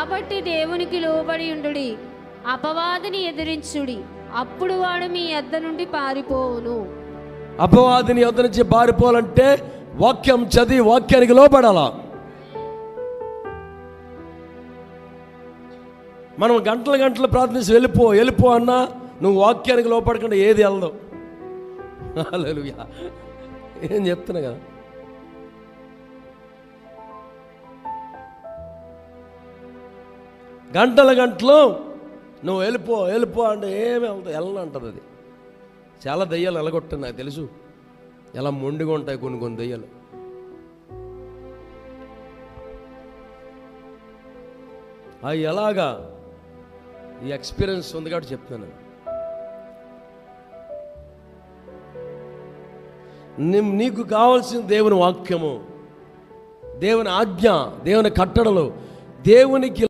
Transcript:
కాబట్టి దేవునికి లోబడి ఉండుడి, అపవాదిని ఎదిరించుడి, అప్పుడు వాడు మీ యొద్ద నుండి పారిపోవును. అపవాదిని యొద్ద నుంచి పారిపోవాలంటే వాక్యం చదివి వాక్యానికి లోబడాలా. మనం గంటలు గంటలు ప్రార్థించి వెళ్ళిపో అన్నా నువ్వు వాక్యానికి లోపడకుండా ఏది వెళ్దావు. హల్లెలూయా. ఏం చెప్తున్నా కదా. గంటలు నువ్వు వెళ్ళిపో అంటే ఏమి వెళ్ళను అంటుంది. అది చాలా దయ్యాలు ఎలగొట్టాయి, నాకు తెలుసు. ఎలా మొండిగా ఉంటాయి కొన్ని దయ్యాలు. అవి ఎలాగా ఈ ఎక్స్పీరియన్స్ ఉంది కాబట్టి చెప్తాను. నీకు కావాల్సిన దేవుని వాక్యము, దేవుని ఆజ్ఞ, దేవుని కట్టడలు, దేవునికి